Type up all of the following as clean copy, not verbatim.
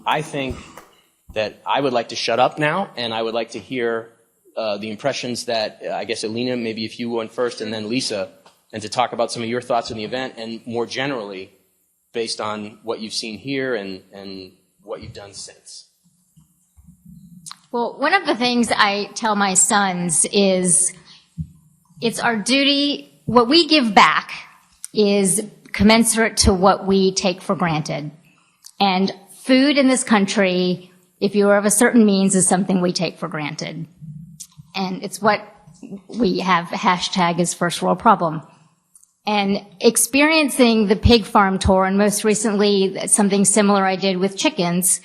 I think that I would like to shut up now, and I would like to hear the impressions that, I guess, Ilina, maybe if you went first, and then Lisa, and to talk about some of your thoughts on the event, and more generally, based on what you've seen here and what you've done since. Well, one of the things I tell my sons is it's our duty, what we give back is commensurate to what we take for granted. And food in this country, if you are of a certain means, is something we take for granted. And it's what we have hashtag as first world problem. And experiencing the pig farm tour, and most recently something similar I did with chickens,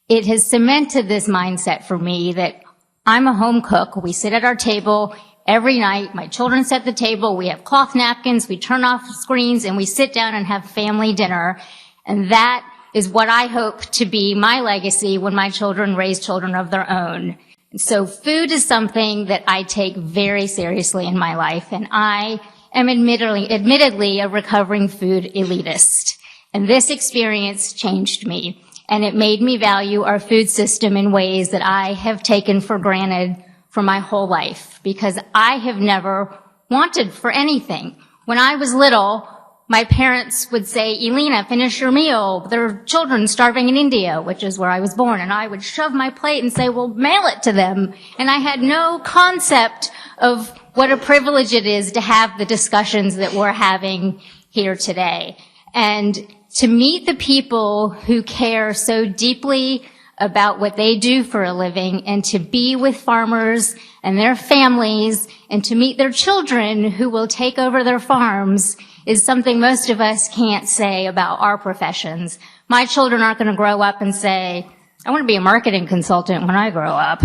it has cemented this mindset for me that I'm a home cook. We sit at our table every night. My children set the table. We have cloth napkins. We turn off screens and we sit down and have family dinner. And that is what I hope to be my legacy when my children raise children of their own. So food is something that I take very seriously in my life. And I am admittedly a recovering food elitist. And this experience changed me. And it made me value our food system in ways that I have taken for granted for my whole life, because I have never wanted for anything. When I was little, my parents would say, Ilina, finish your meal. There are children starving in India, which is where I was born. And I would shove my plate and say, well, mail it to them. And I had no concept of what a privilege it is to have the discussions that we're having here today. And to meet the people who care so deeply about what they do for a living, and to be with farmers and their families, and to meet their children who will take over their farms, is something most of us can't say about our professions. My children aren't going to grow up and say, I want to be a marketing consultant when I grow up.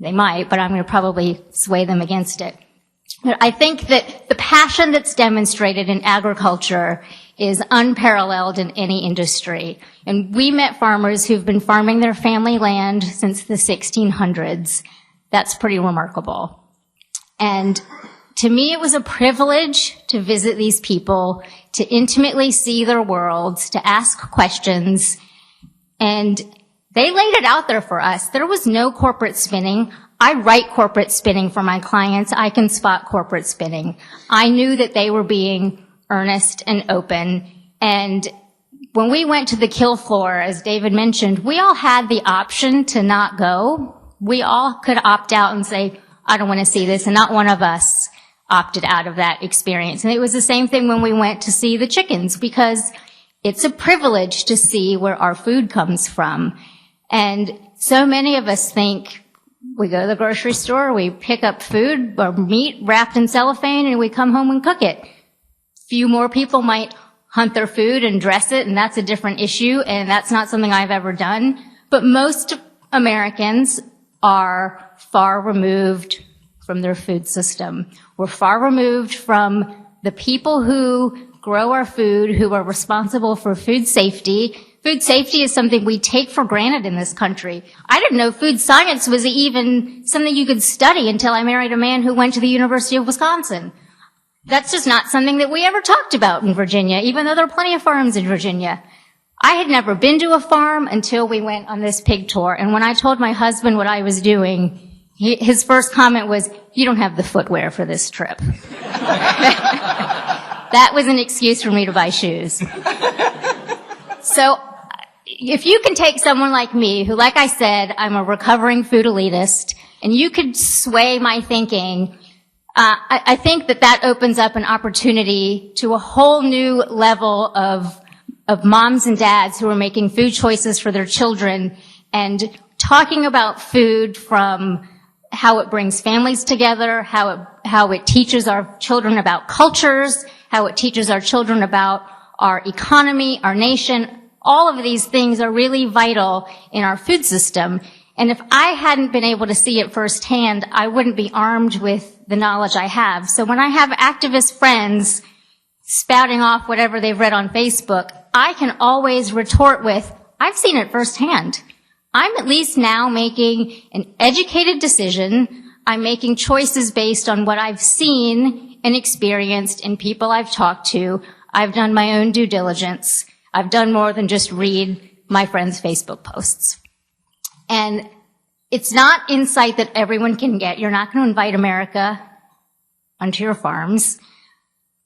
They might, but I'm going to probably sway them against it. I think that the passion that's demonstrated in agriculture is unparalleled in any industry. And we met farmers who've been farming their family land since the 1600s. That's pretty remarkable. And to me, it was a privilege to visit these people, to intimately see their worlds, to ask questions. And they laid it out there for us. There was no corporate spinning. I write corporate spinning for my clients. I can spot corporate spinning. I knew that they were being earnest and open. And when we went to the kill floor, as David mentioned, we all had the option to not go. We all could opt out and say, I don't want to see this, and not one of us opted out of that experience. And it was the same thing when we went to see the chickens, because it's a privilege to see where our food comes from. And so many of us think we go to the grocery store, we pick up food or meat wrapped in cellophane, and we come home and cook it. Few more people might hunt their food and dress it, and that's a different issue, and that's not something I've ever done. But most Americans are far removed from their food system. We're far removed from the people who grow our food, who are responsible for food safety. Food safety is something we take for granted in this country. I didn't know food science was even something you could study until I married a man who went to the University of Wisconsin. That's just not something that we ever talked about in Virginia, even though there are plenty of farms in Virginia. I had never been to a farm until we went on this pig tour. And when I told my husband what I was doing, his first comment was, you don't have the footwear for this trip. That was an excuse for me to buy shoes. So if you can take someone like me, who, like I said, I'm a recovering food elitist, and you could sway my thinking, I think that opens up an opportunity to a whole new level of moms and dads who are making food choices for their children, and talking about food from how it brings families together, how it teaches our children about cultures, how it teaches our children about our economy, our nation. All of these things are really vital in our food system. And if I hadn't been able to see it firsthand, I wouldn't be armed with the knowledge I have. So when I have activist friends spouting off whatever they've read on Facebook, I can always retort with, I've seen it firsthand. I'm at least now making an educated decision. I'm making choices based on what I've seen and experienced in people I've talked to. I've done my own due diligence. I've done more than just read my friends' Facebook posts. And it's not insight that everyone can get. You're not going to invite America onto your farms.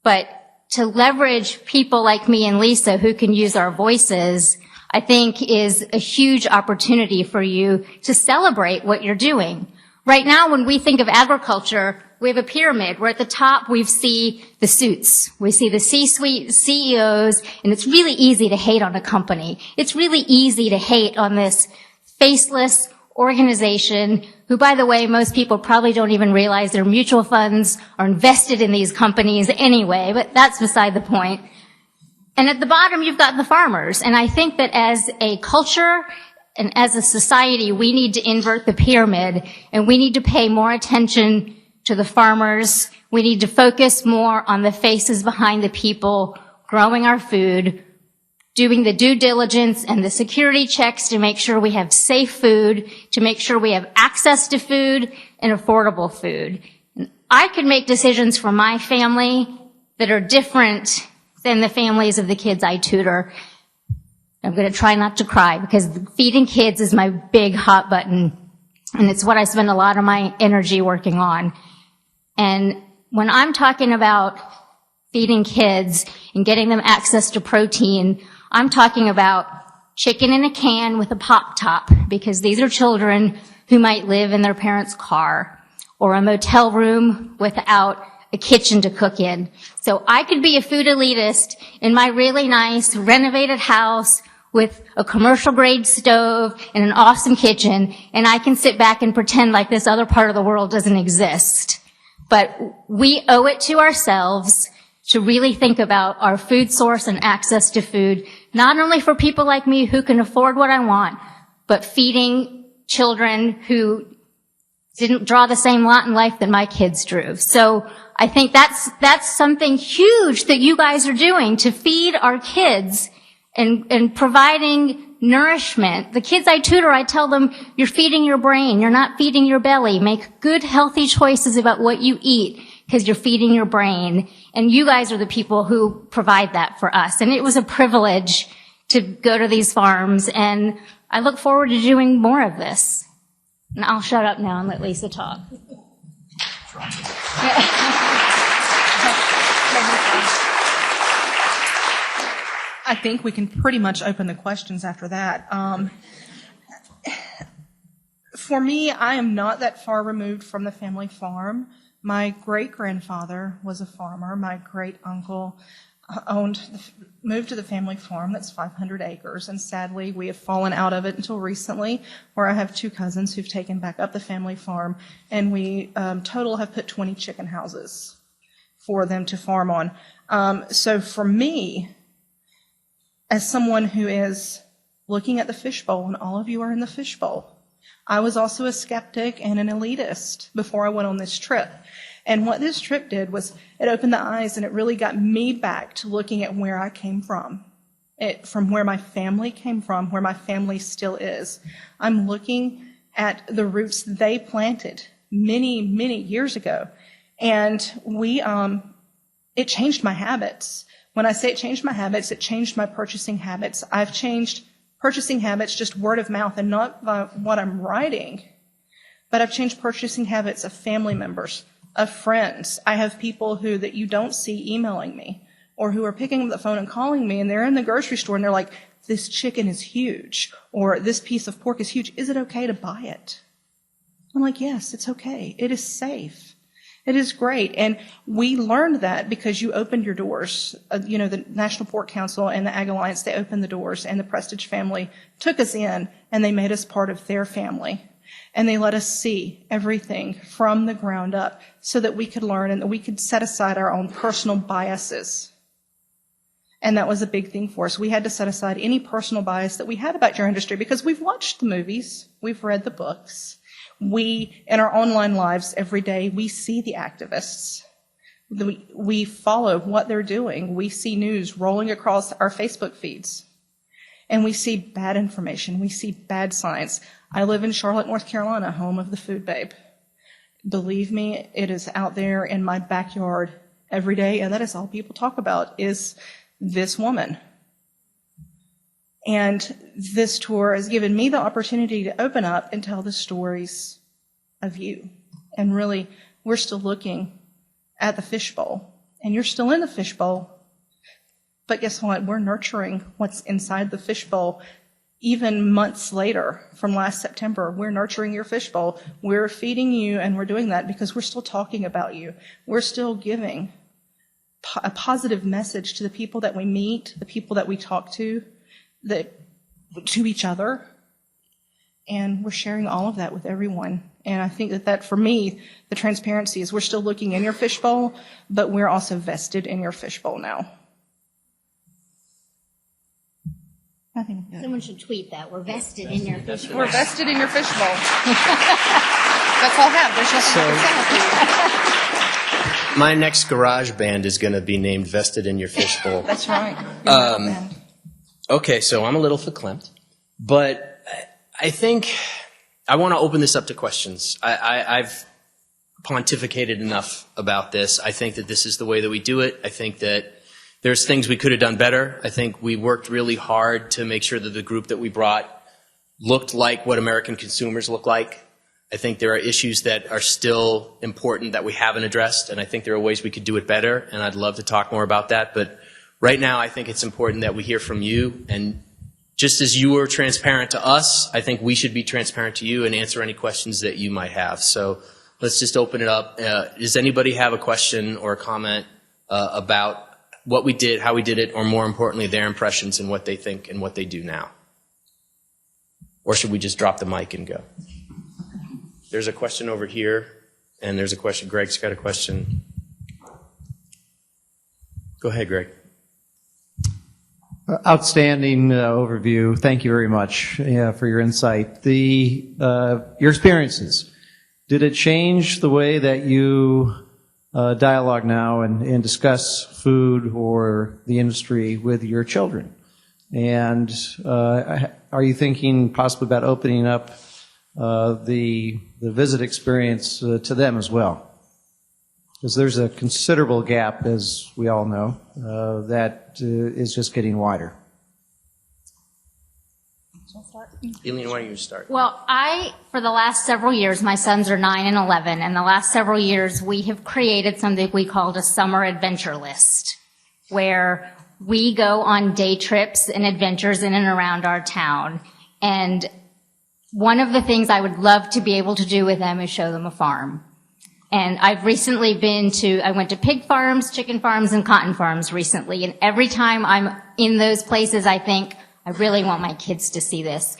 But to leverage people like me and Lisa who can use our voices, I think is a huge opportunity for you to celebrate what you're doing. Right now, when we think of agriculture, we have a pyramid where at the top we see the suits. We see the C-suite CEOs, and it's really easy to hate on a company. It's really easy to hate on this faceless organization who, by the way, most people probably don't even realize their mutual funds are invested in these companies anyway, but that's beside the point. And at the bottom, you've got the farmers. And I think that as a culture and as a society, we need to invert the pyramid, and we need to pay more attention to the farmers. We need to focus more on the faces behind the people growing our food, doing the due diligence and the security checks to make sure we have safe food, to make sure we have access to food and affordable food. And I could make decisions for my family that are different than the families of the kids I tutor. I'm going to try not to cry because feeding kids is my big hot button, and it's what I spend a lot of my energy working on. And when I'm talking about feeding kids and getting them access to protein, I'm talking about chicken in a can with a pop top, because these are children who might live in their parents' car, or a motel room without a kitchen to cook in. So I could be a food elitist in my really nice renovated house with a commercial grade stove and an awesome kitchen, and I can sit back and pretend like this other part of the world doesn't exist. But we owe it to ourselves to really think about our food source and access to food, not only for people like me who can afford what I want, but feeding children who didn't draw the same lot in life that my kids drew. So I think that's something huge that you guys are doing to feed our kids and providing nourishment. The kids I tutor, I tell them, you're feeding your brain. You're not feeding your belly. Make good, healthy choices about what you eat, because you're feeding your brain. And you guys are the people who provide that for us. And it was a privilege to go to these farms, and I look forward to doing more of this. And I'll shut up now and let Lisa talk. I think we can pretty much open the questions after that. For me, I am not that far removed from the family farm. My great-grandfather was a farmer. My great-uncle moved to the family farm that's 500 acres, and sadly we have fallen out of it until recently, where I have two cousins who've taken back up the family farm, and we total have put 20 chicken houses for them to farm on. So for me, as someone who is looking at the fishbowl, and all of you are in the fishbowl, I was also a skeptic and an elitist before I went on this trip. And what this trip did was it opened the eyes, and it really got me back to looking at where I came from, from where my family came from, where my family still is. I'm looking at the roots they planted many, many years ago. And it changed my habits. When I say it changed my habits, it changed my purchasing habits. I've changed purchasing habits just word of mouth and not by what I'm writing, but I've changed purchasing habits of family members, of friends. I have people that you don't see emailing me, or who are picking up the phone and calling me, and they're in the grocery store and they're like, this chicken is huge, or this piece of pork is huge. Is it okay to buy it? I'm like, yes, it's okay. It is safe. It is great. And we learned that because you opened your doors. The National Pork Council and the Ag Alliance, they opened the doors, and the Prestige family took us in, and they made us part of their family. And they let us see everything from the ground up so that we could learn and that we could set aside our own personal biases. And that was a big thing for us. We had to set aside any personal bias that we had about your industry, because we've watched the movies, we've read the books. We, in our online lives every day, we see the activists. We follow what they're doing. We see news rolling across our Facebook feeds. And we see bad information. We see bad science. I live in Charlotte, North Carolina, home of the Food Babe. Believe me, it is out there in my backyard every day, and that is all people talk about, is this woman. And this tour has given me the opportunity to open up and tell the stories of you. And really, we're still looking at the fishbowl. And you're still in the fishbowl. But guess what? We're nurturing what's inside the fishbowl. Even months later, from last September, we're nurturing your fishbowl. We're feeding you, and we're doing that because we're still talking about you. We're still giving a positive message to the people that we meet, the people that we talk to each other, and we're sharing all of that with everyone. And I think that for me, the transparency is we're still looking in your fishbowl, but we're also vested in your fishbowl now. I think Someone should tweet that. We're vested in your fishbowl. we're vested in your fishbowl. That's all I have. There's nothing else to say. My next garage band is going to be named Vested in Your Fishbowl. That's right. Okay, so I'm a little verklempt, but I think I want to open this up to questions. I've pontificated enough about this. I think that this is the way that we do it. I think that there's things we could have done better. I think we worked really hard to make sure that the group that we brought looked like what American consumers look like. I think there are issues that are still important that we haven't addressed, and I think there are ways we could do it better, and I'd love to talk more about that. But right now, I think it's important that we hear from you, and just as you were transparent to us, I think we should be transparent to you and answer any questions that you might have. So let's just open it up. Does anybody have a question or a comment about what we did, how we did it, or more importantly, their impressions and what they think and what they do now? Or should we just drop the mic and go? There's a question over here, and there's a question. Greg's got a question. Go ahead, Greg. Outstanding overview. Thank you very much for your insight. Your experiences, did it change the way that you dialogue now and discuss food or the industry with your children? And are you thinking possibly about opening up the visit experience to them as well? Because there's a considerable gap, as we all know, that is just getting wider. Ilina, why don't you start? Well, for the last several years, my sons are 9 and 11, and the last several years we have created something we called a summer adventure list, where we go on day trips and adventures in and around our town. And one of the things I would love to be able to do with them is show them a farm. And I've recently I went to pig farms, chicken farms, and cotton farms recently, and every time I'm in those places, I think, I really want my kids to see this.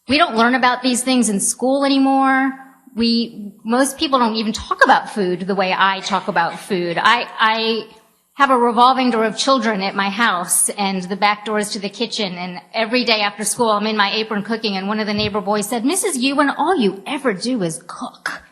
We don't learn about these things in school anymore. Most people don't even talk about food the way I talk about food. I have a revolving door of children at my house, and the back door is to the kitchen, and every day after school I'm in my apron cooking, and one of the neighbor boys said, "Mrs. Ewen, all you ever do is cook."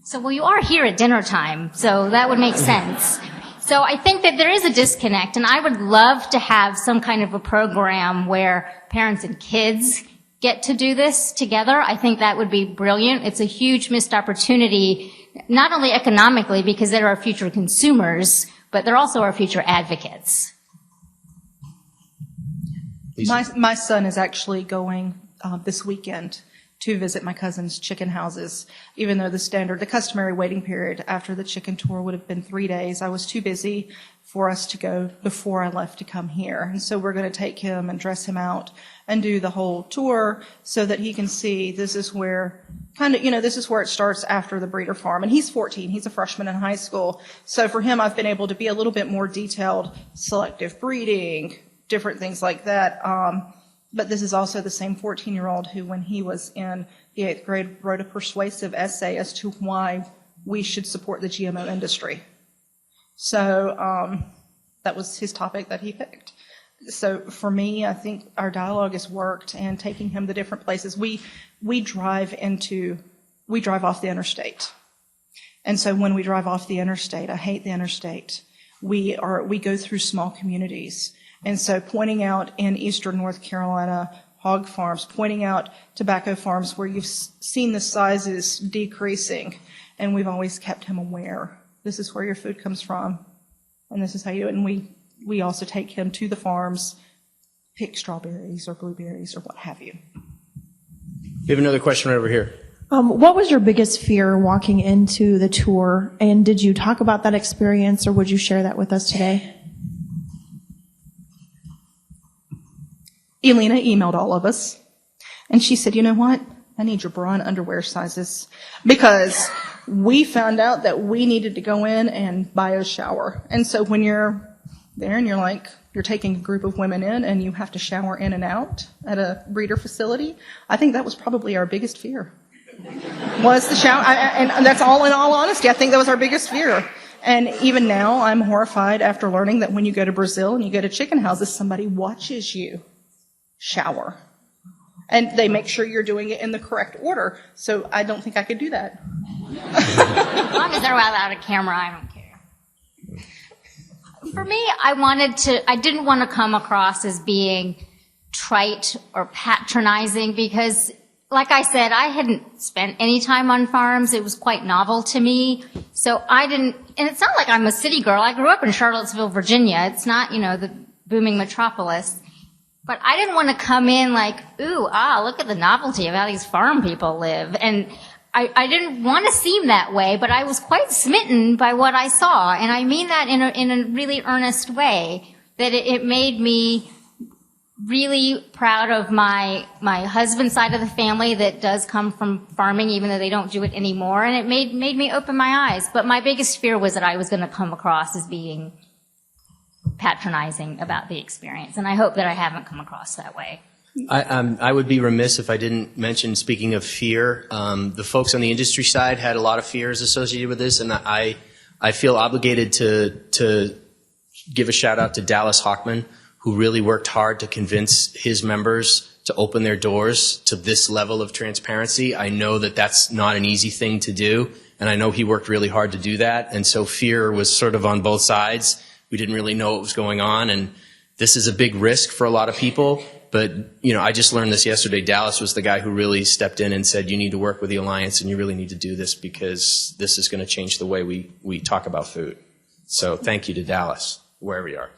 So, well, you are here at dinner time, so that would make sense. So I think that there is a disconnect, and I would love to have some kind of a program where parents and kids get to do this together. I think that would be brilliant. It's a huge missed opportunity, not only economically, because they're our future consumers, but they're also our future advocates. My son is actually going this weekend to visit my cousin's chicken houses, even though the customary waiting period after the chicken tour would have been 3 days. I was too busy for us to go before I left to come here. And so we're going to take him and dress him out and do the whole tour so that he can see this is where this is where it starts after the breeder farm. And he's 14. He's a freshman in high school. So for him, I've been able to be a little bit more detailed, selective breeding, different things like that. But this is also the same 14-year-old who, when he was in the 8th grade, wrote a persuasive essay as to why we should support the GMO industry. So that was his topic that he picked. So for me, I think our dialogue has worked, and taking him to different places. We drive off the interstate. And so when we drive off the interstate, I hate the interstate. We go through small communities. And so pointing out in eastern North Carolina hog farms, pointing out tobacco farms where you've seen the sizes decreasing, and we've always kept him aware. This is where your food comes from, and this is how you do it. And we also take him to the farms pick strawberries or blueberries or what have you. We have another question right over here. What was your biggest fear walking into the tour, and did you talk about that experience, or would you share that with us today? Ilina emailed all of us, and she said, you know what? I need your bra and underwear sizes, because we found out that we needed to go in and buy a shower. And so when you're there and you're taking a group of women in and you have to shower in and out at a breeder facility, I think that was probably our biggest fear. Was the shower, and that's all in all honesty. I think that was our biggest fear. And even now, I'm horrified after learning that when you go to Brazil and you go to chicken houses, somebody watches you shower. And they make sure you're doing it in the correct order. So I don't think I could do that. As long as they're without a camera, I don't care. For me, I didn't want to come across as being trite or patronizing because, like I said, I hadn't spent any time on farms. It was quite novel to me. So and it's not like I'm a city girl. I grew up in Charlottesville, Virginia. It's not, the booming metropolis. But I didn't want to come in like, look at the novelty of how these farm people live. And I didn't want to seem that way, but I was quite smitten by what I saw. And I mean that in a really earnest way, that it made me really proud of my husband's side of the family that does come from farming, even though they don't do it anymore. And it made me open my eyes. But my biggest fear was that I was going to come across as being patronizing about the experience. And I hope that I haven't come across that way. I would be remiss if I didn't mention, speaking of fear, the folks on the industry side had a lot of fears associated with this, and I feel obligated to give a shout out to Dallas Hockman, who really worked hard to convince his members to open their doors to this level of transparency. I know that that's not an easy thing to do, and I know he worked really hard to do that, and so fear was sort of on both sides. We didn't really know what was going on, and this is a big risk for a lot of people. But, I just learned this yesterday. Dallas was the guy who really stepped in and said, you need to work with the Alliance and you really need to do this because this is going to change the way we talk about food. So thank you to Dallas, wherever you are.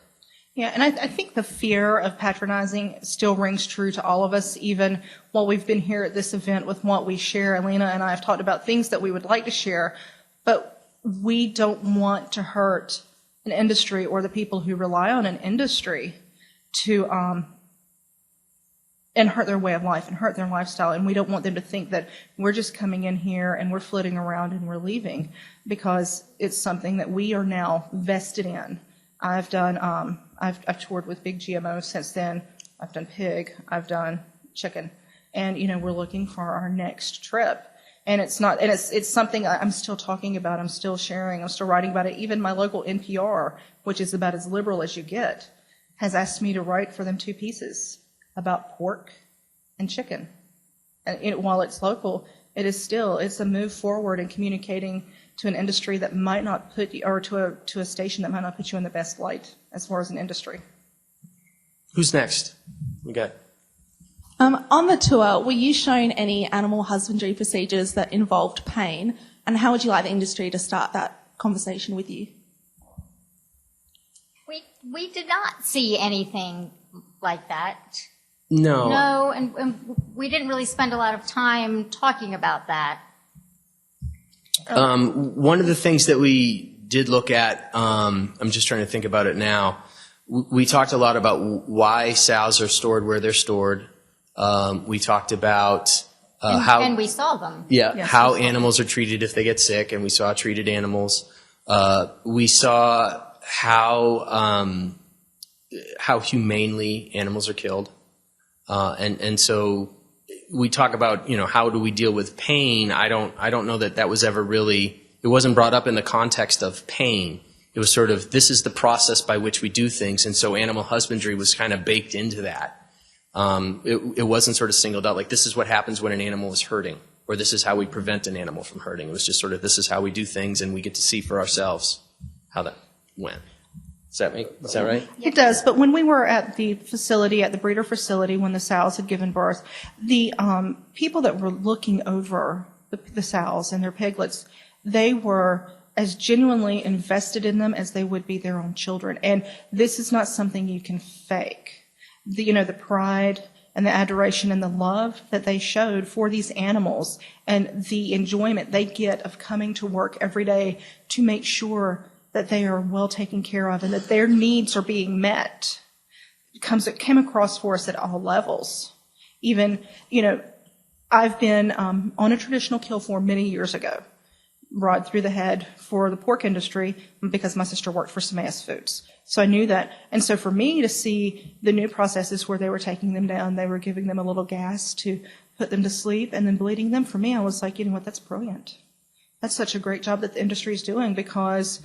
Yeah, and I think the fear of patronizing still rings true to all of us, even while we've been here at this event with what we share. Ilina and I have talked about things that we would like to share, but we don't want to hurt an industry or the people who rely on an industry to and hurt their way of life and hurt their lifestyle. And we don't want them to think that we're just coming in here and we're flitting around and we're leaving, because it's something that we are now vested in. I've toured with big GMOs since then. I've done pig. I've done chicken. And, we're looking for our next trip. And it's something I'm still talking about. I'm still sharing. I'm still writing about it. Even my local NPR, which is about as liberal as you get, has asked me to write for them 2 pieces about pork and chicken. And while it's local, it's a move forward in communicating to an industry that might not put you, or to a station that might not put you in the best light as far as an industry. Who's next? We got. On the tour, were you shown any animal husbandry procedures that involved pain? And how would you like the industry to start that conversation with you? We did not see anything like that. No, and we didn't really spend a lot of time talking about that. One of the things that we did look at, I'm just trying to think about it now. We talked a lot about why sows are stored where they're stored. We talked about how... And we saw them. Yeah, yes, how animals are treated if they get sick, and we saw treated animals. We saw how humanely animals are killed. And so we talk about, how do we deal with pain? I don't know that was ever really, it wasn't brought up in the context of pain. It was sort of, this is the process by which we do things. And so animal husbandry was kind of baked into that. It wasn't sort of singled out like, this is what happens when an animal is hurting, or this is how we prevent an animal from hurting. It was just sort of, this is how we do things, and we get to see for ourselves how that went. Is that right? It does, but when we were at the facility, at the breeder facility, when the sows had given birth, the people that were looking over the sows and their piglets, they were as genuinely invested in them as they would be their own children. And this is not something you can fake. the pride and the adoration and the love that they showed for these animals and the enjoyment they get of coming to work every day to make sure that they are well taken care of and that their needs are being met. It came across for us at all levels. Even, I've been on a traditional kill farm many years ago, right through the head for the pork industry because my sister worked for Samaeus Foods. So I knew that. And so for me to see the new processes where they were taking them down, they were giving them a little gas to put them to sleep and then bleeding them, for me, I was like, you know what, that's brilliant. That's such a great job that the industry is doing, because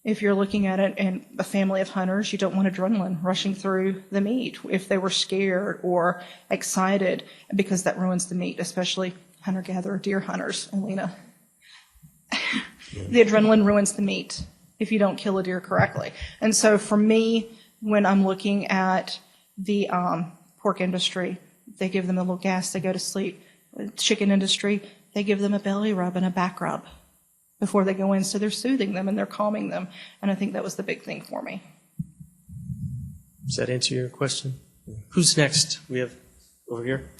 if you're looking at it in a family of hunters, you don't want adrenaline rushing through the meat if they were scared or excited, because that ruins the meat, especially hunter-gatherer deer hunters, Ilina. The adrenaline ruins the meat if you don't kill a deer correctly. And so for me, when I'm looking at the pork industry, they give them a little gas, they go to sleep. Chicken industry, they give them a belly rub and a back rub before they go in, so they're soothing them and they're calming them. And I think that was the big thing for me. Does that answer your question? Who's next? We have over here.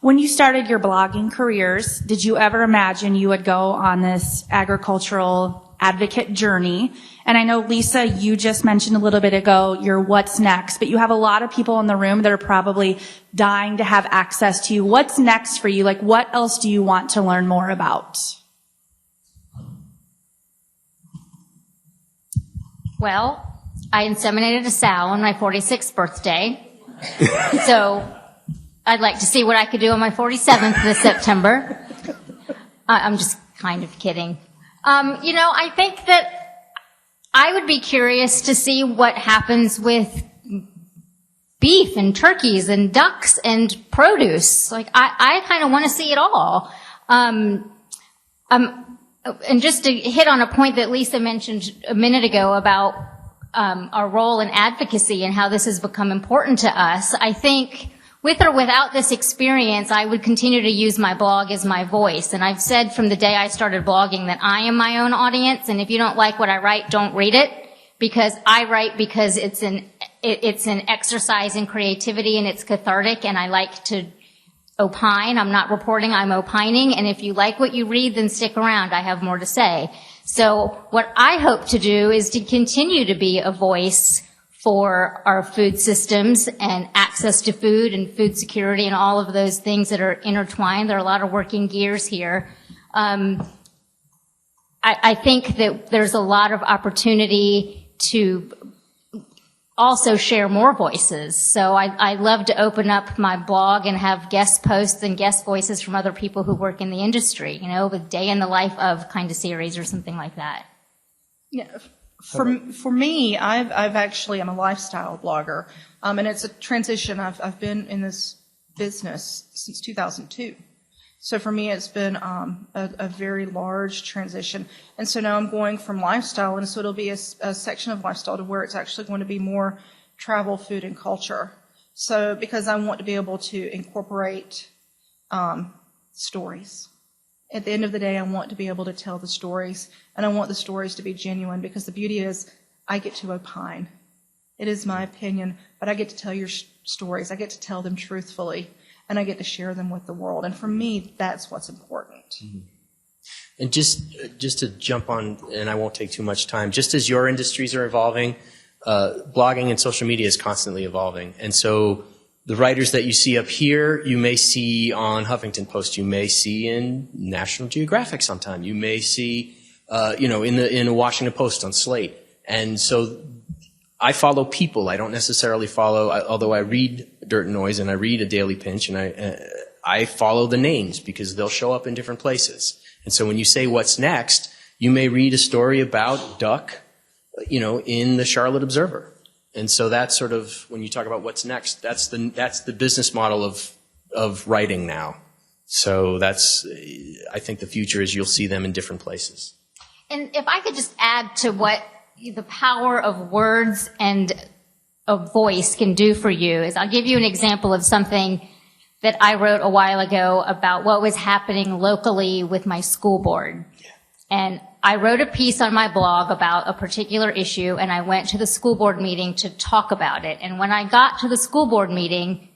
When you started your blogging careers, did you ever imagine you would go on this agricultural advocate journey? And I know, Lisa, you just mentioned a little bit ago your what's next, but you have a lot of people in the room that are probably dying to have access to you. What's next for you? Like, what else do you want to learn more about? Well, I inseminated a sow on my 46th birthday. So I'd like to see what I could do on my 47th this September. I'm just kind of kidding. I think that I would be curious to see what happens with beef and turkeys and ducks and produce. Like, I kind of want to see it all. And just to hit on a point that Lisa mentioned a minute ago about our role in advocacy and how this has become important to us, I think with or without this experience, I would continue to use my blog as my voice. And I've said from the day I started blogging that I am my own audience, and if you don't like what I write, don't read it, because I write because it's an exercise in creativity and it's cathartic, and I like to opine. I'm not reporting, I'm opining. And if you like what you read, then stick around. I have more to say. So what I hope to do is to continue to be a voice for our food systems and access to food and food security and all of those things that are intertwined. There are a lot of working gears here. I think that there's a lot of opportunity to also share more voices. So I love to open up my blog and have guest posts and guest voices from other people who work in the industry, with Day in the Life of kind of series or something like that. Yeah. For me, I'm a lifestyle blogger, and it's a transition. I've been in this business since 2002. So for me, it's been a very large transition. And so now I'm going from lifestyle, and so it'll be a section of lifestyle to where it's actually going to be more travel, food, and culture. So because I want to be able to incorporate stories. At the end of the day, I want to be able to tell the stories, and I want the stories to be genuine, because the beauty is I get to opine. It is my opinion, but I get to tell your stories. I get to tell them truthfully, and I get to share them with the world. And for me, that's what's important. Mm-hmm. And just to jump on, and I won't take too much time, just as your industries are evolving, blogging and social media is constantly evolving. And so the writers that you see up here, you may see on Huffington Post, you may see in National Geographic sometime, you may see, in a Washington Post on Slate. And so I follow people. I don't necessarily follow, although I read Dirt and Noise and I read A Daily Pinch, and I follow the names because they'll show up in different places. And so when you say what's next, you may read a story about duck, in the Charlotte Observer. And so that's sort of, when you talk about what's next, that's the business model of writing now. So I think the future is you'll see them in different places. And if I could just add to what the power of words and a voice can do for you, is I'll give you an example of something that I wrote a while ago about what was happening locally with my school board. Yeah. And I wrote a piece on my blog about a particular issue, and I went to the school board meeting to talk about it. And when I got to the school board meeting,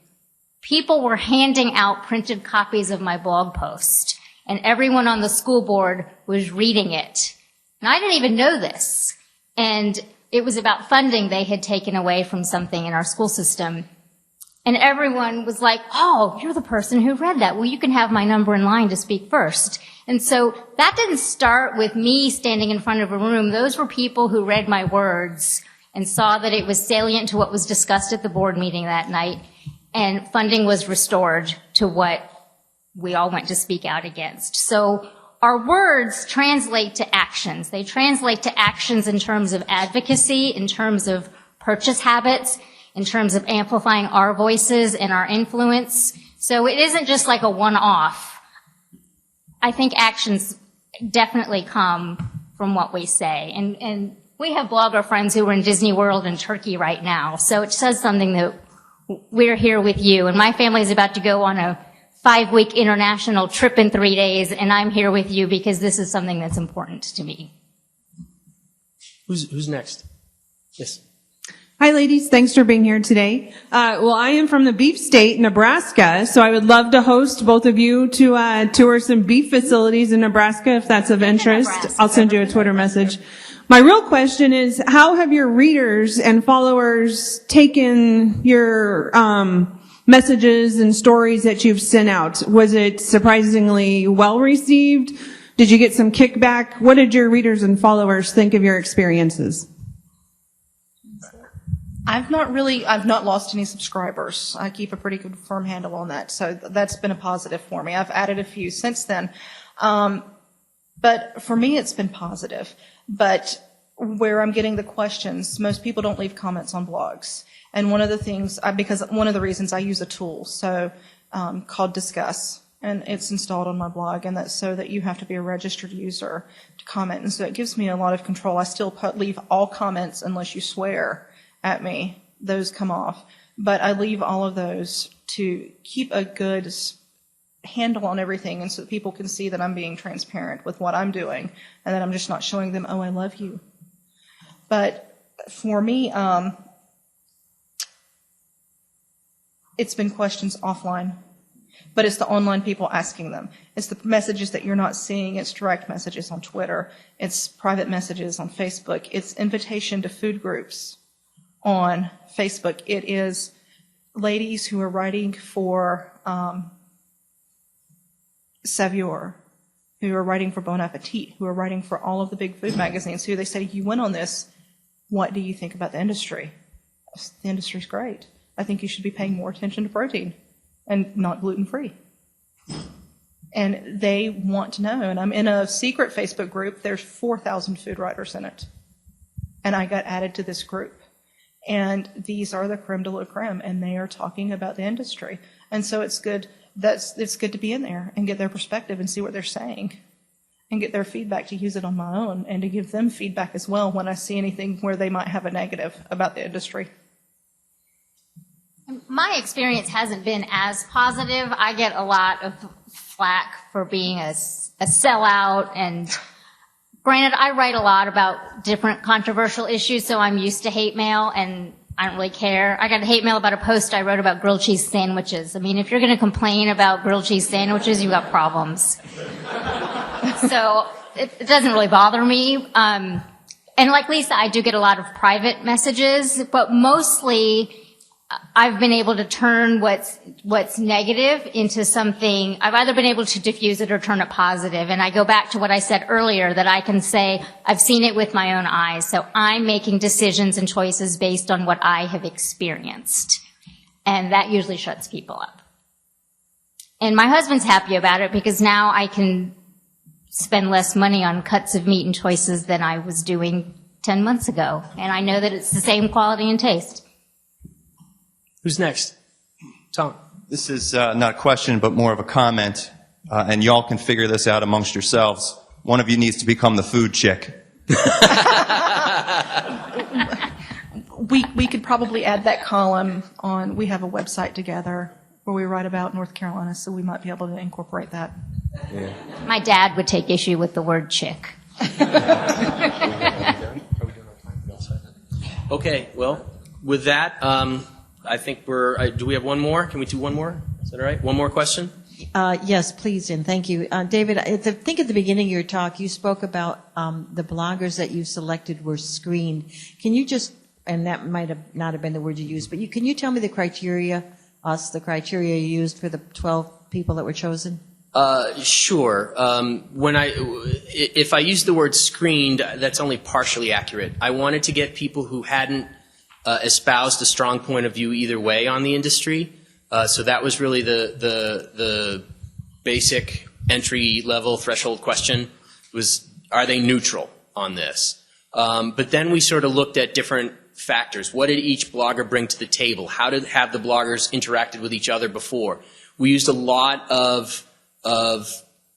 people were handing out printed copies of my blog post, and everyone on the school board was reading it. And I didn't even know this. And it was about funding they had taken away from something in our school system. And everyone was like, oh, you're the person who read that. Well, you can have my number in line to speak first. And so that didn't start with me standing in front of a room. Those were people who read my words and saw that it was salient to what was discussed at the board meeting that night. And funding was restored to what we all went to speak out against. So our words translate to actions. They translate to actions in terms of advocacy, in terms of purchase habits, in terms of amplifying our voices and our influence. So it isn't just like a one-off. I think actions definitely come from what we say. And we have blogger friends who are in Disney World and Turkey right now. So it says something that we're here with you. And my family is about to go on a 5-week international trip in 3 days, and I'm here with you because this is something that's important to me. Who's next? Yes. Hi, ladies. Thanks for being here today. Well, I am from the beef state, Nebraska, so I would love to host both of you to tour some beef facilities in Nebraska if that's of interest. I'll send you a Twitter message. My real question is, how have your readers and followers taken your messages and stories that you've sent out? Was it surprisingly well received? Did you get some kickback? What did your readers and followers think of your experiences? I've not lost any subscribers. I keep a pretty good firm handle on that. So that's been a positive for me. I've added a few since then. But for me, it's been positive. But where I'm getting the questions, most people don't leave comments on blogs. And one of the reasons I use a tool, called Discuss, and it's installed on my blog, and that's so that you have to be a registered user to comment. And so it gives me a lot of control. I still leave all comments unless you swear at me. Those come off. But I leave all of those to keep a good handle on everything, and so that people can see that I'm being transparent with what I'm doing, and that I'm just not showing them, oh, I love you. But for me, it's been questions offline, but it's the online people asking them. It's the messages that you're not seeing. It's direct messages on Twitter. It's private messages on Facebook. It's invitation to food groups on Facebook. It is ladies who are writing for Savior, who are writing for Bon Appetit, who are writing for all of the big food magazines, who they say, you went on this, what do you think about the industry? The industry's great. I think you should be paying more attention to protein and not gluten-free. And they want to know. And I'm in a secret Facebook group. There's 4,000 food writers in it. And I got added to this group. And these are the creme de la creme, and they are talking about the industry. And so it's good to be in there and get their perspective and see what they're saying and get their feedback to use it on my own and to give them feedback as well when I see anything where they might have a negative about the industry. My experience hasn't been as positive. I get a lot of flack for being a sellout, and granted, I write a lot about different controversial issues, so I'm used to hate mail, and I don't really care. I got hate mail about a post I wrote about grilled cheese sandwiches. I mean, if you're going to complain about grilled cheese sandwiches, you've got problems. So it doesn't really bother me. And like Lisa, I do get a lot of private messages, but mostly I've been able to turn what's negative into something. I've either been able to diffuse it or turn it positive. And I go back to what I said earlier, that I can say I've seen it with my own eyes. So I'm making decisions and choices based on what I have experienced. And that usually shuts people up. And my husband's happy about it because now I can spend less money on cuts of meat and choices than I was doing 10 months ago. And I know that it's the same quality and taste. Who's next? Tom. This is not a question, but more of a comment, and y'all can figure this out amongst yourselves. One of you needs to become the food chick. We could probably add that column on. We have a website together where we write about North Carolina, so we might be able to incorporate that. Yeah. My dad would take issue with the word chick. Okay, well, with that, I think do we have one more? Can we do one more? Is that all right? One more question? Yes, please, and thank you. David, I think at the beginning of your talk, you spoke about the bloggers that you selected were screened. Can you just, and that might have not have been the word you used, but can you tell me the criteria you used for the 12 people that were chosen? Sure. If I use the word screened, that's only partially accurate. I wanted to get people who hadn't espoused a strong point of view either way on the industry. So that was really the basic entry-level threshold question was, are they neutral on this? But then we sort of looked at different factors. What did each blogger bring to the table? How did have the bloggers interacted with each other before? We used a lot of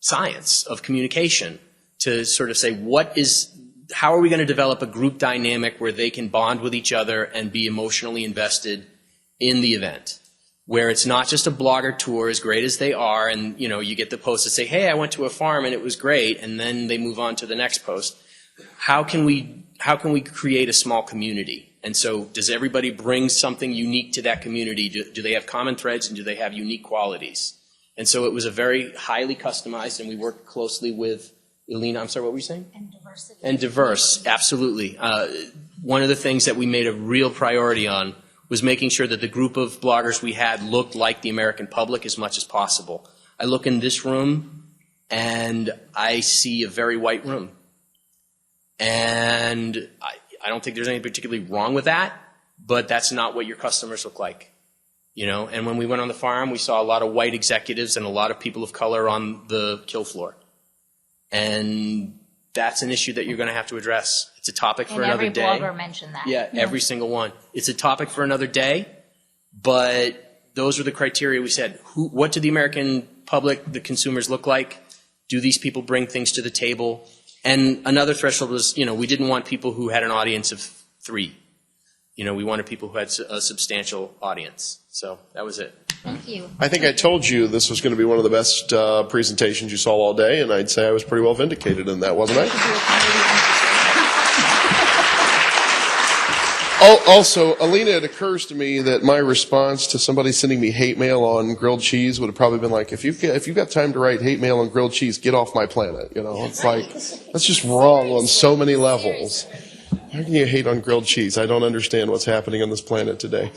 science, of communication, to sort of say, how are we going to develop a group dynamic where they can bond with each other and be emotionally invested in the event? Where it's not just a blogger tour, as great as they are, and you get the post that say, hey, I went to a farm and it was great, and then they move on to the next post. How can we create a small community? And so does everybody bring something unique to that community? Do they have common threads, and do they have unique qualities? And so it was a very highly customized, and we worked closely with Ilina. I'm sorry, what were you saying? And diversity. And diverse, absolutely. One of the things that we made a real priority on was making sure that the group of bloggers we had looked like the American public as much as possible. I look in this room, and I see a very white room. And I don't think there's anything particularly wrong with that, but that's not what your customers look like. And when we went on the farm, we saw a lot of white executives and a lot of people of color on the kill floor. And that's an issue that you're going to have to address. It's a topic for another day. And every blogger mentioned that. Yeah, every single one. It's a topic for another day, but those were the criteria we said. What do the American public, the consumers, look like? Do these people bring things to the table? And another threshold was, we didn't want people who had an audience of 3. We wanted people who had a substantial audience. So that was it. Thank you. I think I told you this was going to be one of the best presentations you saw all day, and I'd say I was pretty well vindicated in that, wasn't I? Also, Ilina, it occurs to me that my response to somebody sending me hate mail on grilled cheese would have probably been like, if you've got time to write hate mail on grilled cheese, get off my planet. It's like, that's just wrong on so many levels. How can you hate on grilled cheese? I don't understand what's happening on this planet today.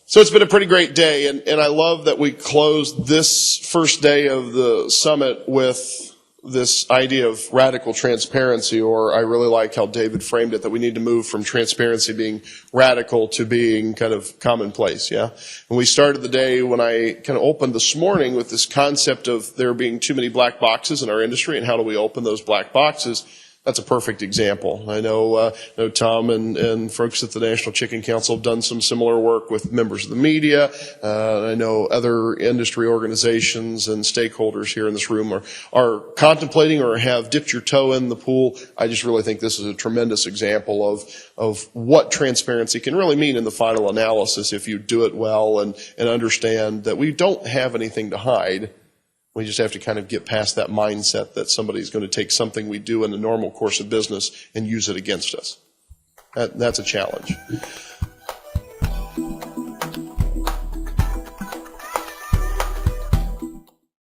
So it's been a pretty great day, and I love that we closed this first day of the summit with this idea of radical transparency, or I really like how David framed it, that we need to move from transparency being radical to being kind of commonplace, yeah? And we started the day when I kind of opened this morning with this concept of there being too many black boxes in our industry, and how do we open those black boxes? That's a perfect example. I know Tom and folks at the National Chicken Council have done some similar work with members of the media. I know other industry organizations and stakeholders here in this room are contemplating or have dipped your toe in the pool. I just really think this is a tremendous example of what transparency can really mean in the final analysis if you do it well and understand that we don't have anything to hide. We just have to kind of get past that mindset that somebody's going to take something we do in the normal course of business and use it against us. That's a challenge.